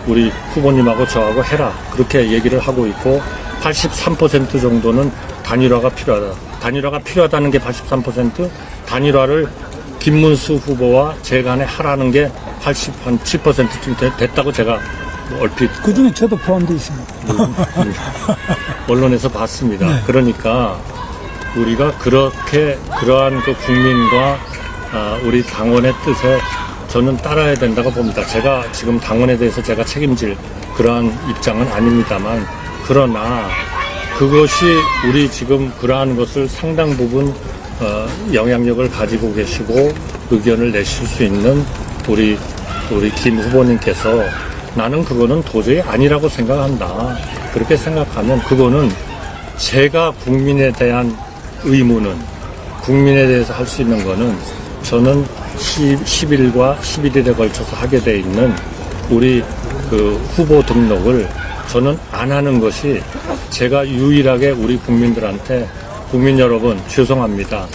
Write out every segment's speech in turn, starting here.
우리 후보님하고 저하고 해라. 그렇게 얘기를 하고 있고 83% 정도는 단일화가 필요하다. 단일화가 필요하다는 게 83%, 단일화를 김문수 후보와 제 간에 하라는 게 87%쯤 됐다고 제가 얼핏 그 중에 저도 포함되어 있습니다. 언론에서 봤습니다. 네. 그러니까 우리가 그러한 그 국민과 우리 당원의 뜻에 저는 따라야 된다고 봅니다. 제가 지금 당원에 대해서 제가 책임질 그러한 입장은 아닙니다만, 그러나 그것이 우리 지금 그러한 것을 상당 부분 영향력을 가지고 계시고 의견을 내실 수 있는 우리 김 후보님께서 나는 그거는 도저히 아니라고 생각한다. 그렇게 생각하면 그거는 제가 국민에 대한 의무는, 국민에 대해서 할 수 있는 거는 저는 10일과 11일에 걸쳐서 하게 돼 있는 우리 그 후보 등록을 저는 안 하는 것이 제가 유일하게 우리 국민들한테 국민 여러분 죄송합니다.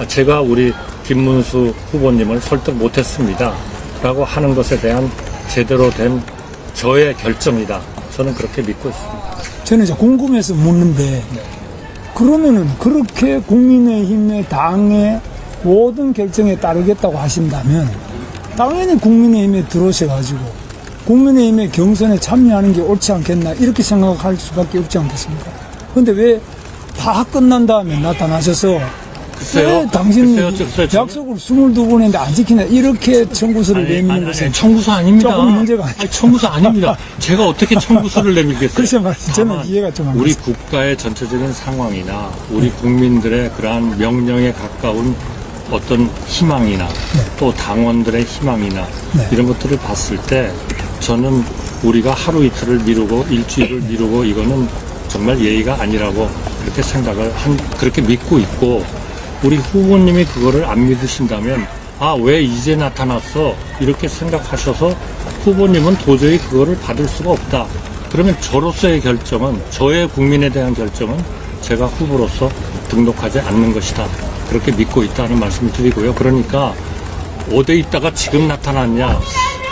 제가 우리 김문수 후보님을 설득 못했습니다. 라고 하는 것에 대한 제대로 된 저의 결정이다. 저는 그렇게 믿고 있습니다. 저는 이제 궁금해서 묻는데, 그러면은 그렇게 국민의힘의 당의 모든 결정에 따르겠다고 하신다면 당연히 국민의힘에 들어오셔가지고 국민의힘의 경선에 참여하는 게 옳지 않겠나 이렇게 생각할 수밖에 없지 않겠습니까? 근데 왜 다 끝난 다음에 나타나셔서 왜 당신이 약속을 22번 했는데 안 지키냐 이렇게 청구서를 내미는 것은 청구서 아닙니다. 조금 문제가 아니죠. 청구서 아닙니다. 제가 어떻게 청구서를 내밀겠어요? 글쎄 말이죠. 저는 이해가 좀 안 우리 갔어요. 국가의 전체적인 상황이나 우리 국민들의 그러한 명령에 가까운 어떤 희망이나 또 당원들의 희망이나 이런 것들을 봤을 때 저는 우리가 하루 이틀을 미루고 일주일을 미루고 이거는 정말 예의가 아니라고 그렇게 그렇게 믿고 있고, 우리 후보님이 그거를 안 믿으신다면 왜 이제 나타났어 이렇게 생각하셔서 후보님은 도저히 그거를 받을 수가 없다. 그러면 저로서의 결정은, 저의 국민에 대한 결정은 제가 후보로서 등록하지 않는 것이다. 그렇게 믿고 있다는 말씀을 드리고요. 그러니까 어디 있다가 지금 나타났냐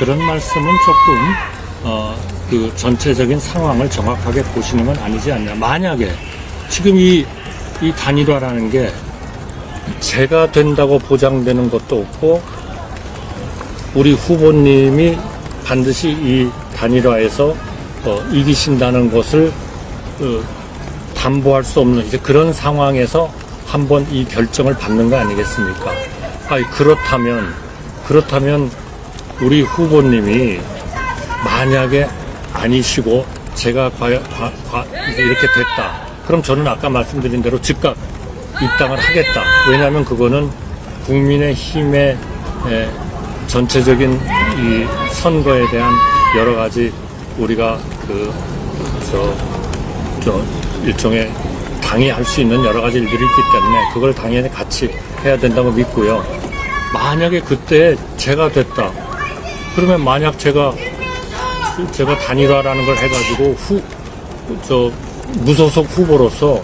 그런 말씀은 조금 그 전체적인 상황을 정확하게 보시는 건 아니지 않냐. 만약에 지금 이 단일화라는 게 제가 된다고 보장되는 것도 없고 우리 후보님이 반드시 이 단일화에서 이기신다는 것을 담보할 수 없는 이제 그런 상황에서 한번 이 결정을 받는 거 아니겠습니까? 그렇다면 우리 후보님이 만약에 아니시고 제가 이제 이렇게 됐다. 그럼 저는 아까 말씀드린 대로 즉각 입당을 하겠다. 왜냐하면 그거는 국민의힘의 전체적인 이 선거에 대한 여러 가지 우리가 일종의 당이 할 수 있는 여러 가지 일들이 있기 때문에 그걸 당연히 같이 해야 된다고 믿고요. 만약에 그때 제가 됐다. 그러면 만약 제가 단일화라는 걸 해가지고 무소속 후보로서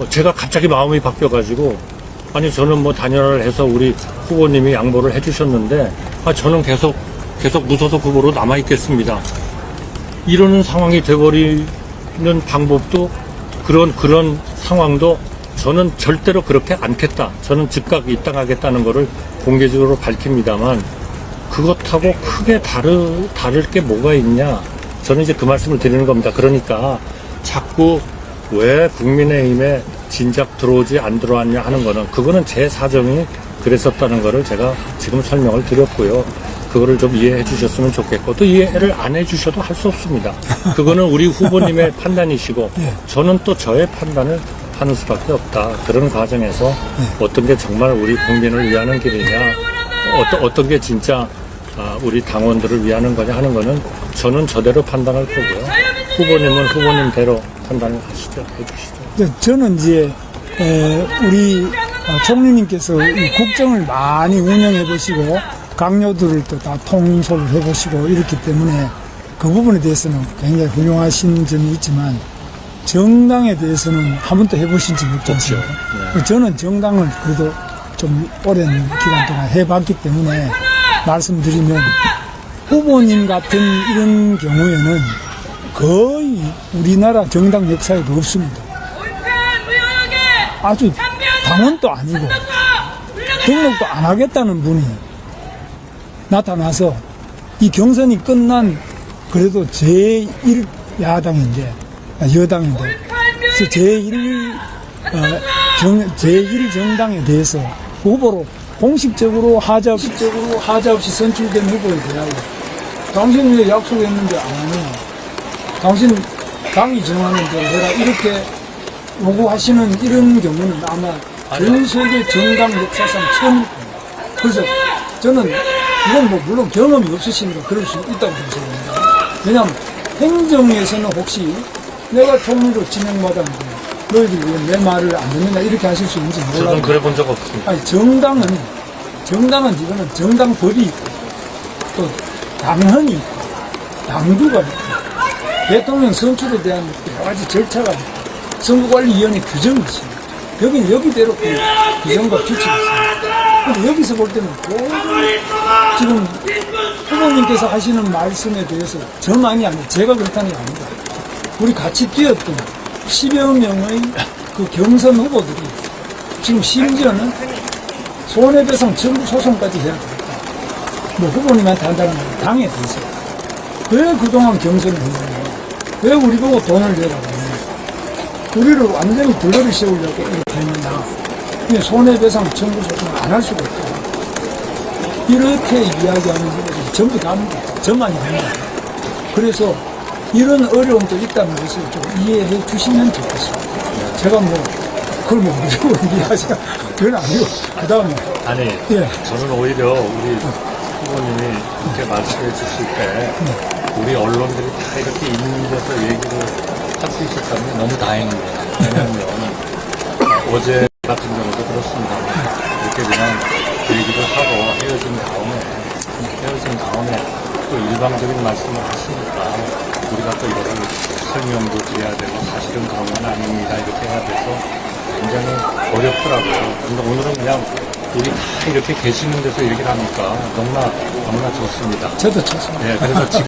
제가 갑자기 마음이 바뀌어가지고 저는 뭐 단일화를 해서 우리 후보님이 양보를 해주셨는데 저는 계속 무소속 후보로 남아있겠습니다. 이러는 상황이 돼버리는 방법도 그런 상황도 저는 절대로 그렇게 않겠다. 저는 즉각 입당하겠다는 거를 공개적으로 밝힙니다만 그것하고 크게 다를 게 뭐가 있냐. 저는 이제 그 말씀을 드리는 겁니다. 그러니까 자꾸 왜 국민의힘에 진작 들어오지 안 들어왔냐 하는 거는 그거는 제 사정이 그랬었다는 거를 제가 지금 설명을 드렸고요. 그거를 좀 이해해 주셨으면 좋겠고 또 이해를 안 해 주셔도 할 수 없습니다. 그거는 우리 후보님의 판단이시고 저는 또 저의 판단을 하는 수밖에 없다. 그런 과정에서 어떤 게 정말 우리 국민을 위하는 길이냐, 어떤 게 진짜 우리 당원들을 위하는 거냐 하는 거는 저는 저대로 판단할 거고요. 후보님은 후보님대로 판단을 해주시죠. 저는 이제 우리 총리님께서 이 국정을 많이 운영해 보시고 강요들을 또 다 통솔을 해 보시고 이렇기 때문에 그 부분에 대해서는 굉장히 훌륭하신 점이 있지만 정당에 대해서는 한 번도 해보신 적이 없지 않습니까? 네. 저는 정당을 그래도 좀 오랜 기간 동안 해봤기 때문에 말씀드리면 후보님 같은 이런 경우에는 거의 우리나라 정당 역사에도 없습니다. 아주 당원도 아니고 등록도 안 하겠다는 분이 나타나서 이 경선이 끝난 그래도 제1야당인데 여당인데 그래서 제1 정당에 대해서 후보로 공식적으로 하자 없이 선출된 후보에 대하여 당신 왜 약속했는데 안 하냐, 당신 당이 정하는 대로 해라, 이렇게 요구하시는 이런 경우는 아마 전 세계 정당 역사상 처음. 그래서 저는 이건 뭐 물론 경험이 없으시니까 그럴 수 있다고 생각합니다. 왜냐하면 행정에서는 혹시 내가 총리로 지명받았는데 너희들이 왜 내 말을 안 듣느냐 이렇게 하실 수 있는지 몰라요. 저는 그래 본 적 없습니다. 아니, 정당은 이거는 정당법이 있고 또 당헌이 있고 당규가 있고 대통령 선출에 대한 여러 가지 절차가 있고 선거관리위원회 규정이 있습니다. 여기는 여기대로 그 규정과 규칙이 있습니다. 근데 여기서 볼 때는 지금 후보님께서 하시는 말씀에 대해서 저만이 아니고 제가 그렇다는 게 아닙니다. 우리 같이 뛰었던 10여 명의 그 경선 후보들이 지금 심지어는 손해배상 청구 소송까지 해야 되겠다. 뭐 후보님한테 한다는 건 당에 대해서 왜 그동안 경선을 했느냐, 왜 우리 보고 돈을 내라고 했느냐, 우리를 완전히 덜러리 세우려고 이렇게 했느냐, 손해배상 청구 소송을 안 할 수가 없다. 이렇게 이야기하는 분들이 전부 다 합니다. 저만이 합니다. 그래서 이런 어려움도 있다는 것을 좀 이해해 주시면 좋겠습니다. 제가 뭐 그걸 뭐 무조건 이해하시라 그건 아니고 그 다음에 아니, 예. 저는 오히려 우리 후보님이 이렇게 말씀해 주실 때 우리 언론들이 다 이렇게 있는 데서 얘기를 할 수 있었다면 너무 다행입니다. 왜냐하면 어제 같은 경우도 그렇습니다. 이렇게 그냥 얘기를 하고 헤어진 다음에 또 일방적인 말씀을 하시니까 우리가 또 이거를 설명도 드려야 되고 사실은 그런 건 아닙니다 이렇게 해야 돼서 굉장히 어렵더라고요. 근데 오늘은 그냥 우리 다 이렇게 계시는 데서 얘기를 하니까 너무나 좋습니다. 저도 좋습니다. 네, 그래서 지금